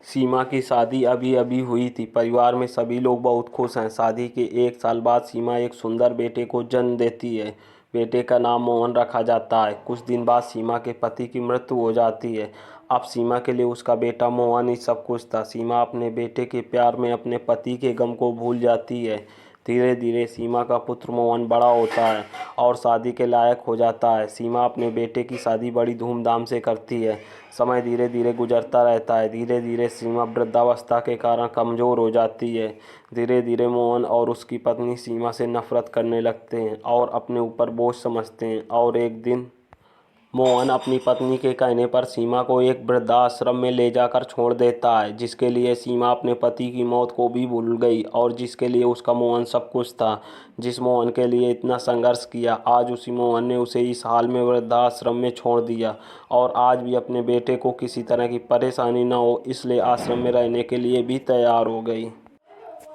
सीमा की शादी अभी अभी हुई थी। परिवार में सभी लोग बहुत खुश हैं। शादी के 1 साल बाद सीमा एक सुंदर बेटे को जन्म देती है। बेटे का नाम मोहन रखा जाता है। कुछ दिन बाद सीमा के पति की मृत्यु हो जाती है। अब सीमा के लिए उसका बेटा मोहन ही सब कुछ था। सीमा अपने बेटे के प्यार में अपने पति के गम को भूल जाती है। धीरे धीरे सीमा का पुत्र मोहन बड़ा होता है और शादी के लायक हो जाता है। सीमा अपने बेटे की शादी बड़ी धूमधाम से करती है। समय धीरे धीरे गुजरता रहता है। धीरे धीरे सीमा वृद्धावस्था के कारण कमज़ोर हो जाती है। धीरे धीरे मोहन और उसकी पत्नी सीमा से नफरत करने लगते हैं और अपने ऊपर बोझ समझते हैं। और एक दिन मोहन अपनी पत्नी के कहने पर सीमा को एक वृद्धाश्रम में ले जाकर छोड़ देता है, जिसके लिए सीमा अपने पति की मौत को भी भूल गई और जिसके लिए उसका मोहन सब कुछ था। जिस मोहन के लिए इतना संघर्ष किया, आज उसी मोहन ने उसे इस हाल में वृद्धाश्रम में छोड़ दिया। और आज भी अपने बेटे को किसी तरह की परेशानी न हो, इसलिए आश्रम में रहने के लिए भी तैयार हो गई।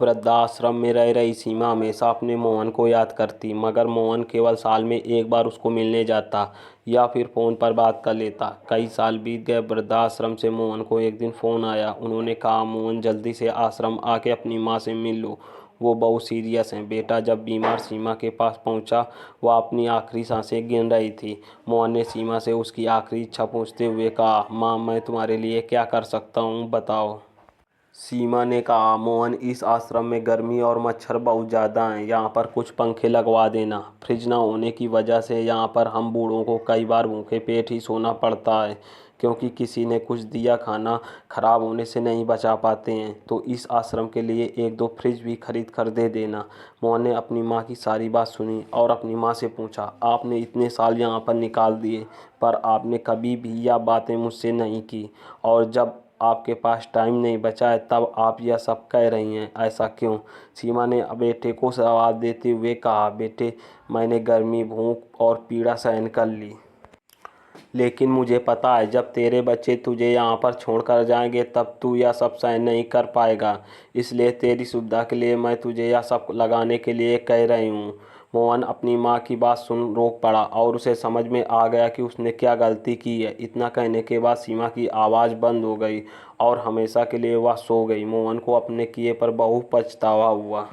वृद्धाश्रम में रह रही सीमा हमेशा अपने मोहन को याद करती, मगर मोहन केवल साल में एक बार उसको मिलने जाता या फिर फ़ोन पर बात कर लेता। कई साल बीत गए। वृद्धाश्रम से मोहन को एक दिन फ़ोन आया। उन्होंने कहा, मोहन जल्दी से आश्रम आके अपनी माँ से मिल लो, वो बहुत सीरियस हैं। बेटा जब बीमार सीमा के पास पहुंचा, वह अपनी आखिरी सांसें गिन रही थी। मोहन ने सीमा से उसकी आखिरी इच्छा पूछते हुए कहा, माँ मैं तुम्हारे लिए क्या कर सकता हूँ, बताओ। सीमा ने कहा, मोहन इस आश्रम में गर्मी और मच्छर बहुत ज़्यादा हैं। यहाँ पर कुछ पंखे लगवा देना। फ्रिज ना होने की वजह से यहाँ पर हम बूढ़ों को कई बार भूखे पेट ही सोना पड़ता है, क्योंकि किसी ने कुछ दिया खाना खराब होने से नहीं बचा पाते हैं। तो इस आश्रम के लिए 1-2 फ्रिज भी खरीद कर दे देना। मोहन ने अपनी माँ की सारी बात सुनी और अपनी माँ से पूछा, आपने इतने साल यहाँ पर निकाल दिए, पर आपने कभी भी यह बातें मुझसे नहीं की, और जब आपके पास टाइम नहीं बचा है तब आप यह सब कह रही हैं, ऐसा क्यों? सीमा ने बेटे को जवाब देते हुए कहा, बेटे मैंने गर्मी, भूख और पीड़ा सहन कर ली, लेकिन मुझे पता है जब तेरे बच्चे तुझे यहाँ पर छोड़कर जाएंगे तब तू यह सब सहन नहीं कर पाएगा। इसलिए तेरी सुविधा के लिए मैं तुझे यह सब लगाने के लिए कह रही हूँ। मोहन अपनी माँ की बात सुन रोक पड़ा और उसे समझ में आ गया कि उसने क्या गलती की है। इतना कहने के बाद सीमा की आवाज़ बंद हो गई और हमेशा के लिए वह सो गई। मोहन को अपने किए पर बहुत पछतावा हुआ।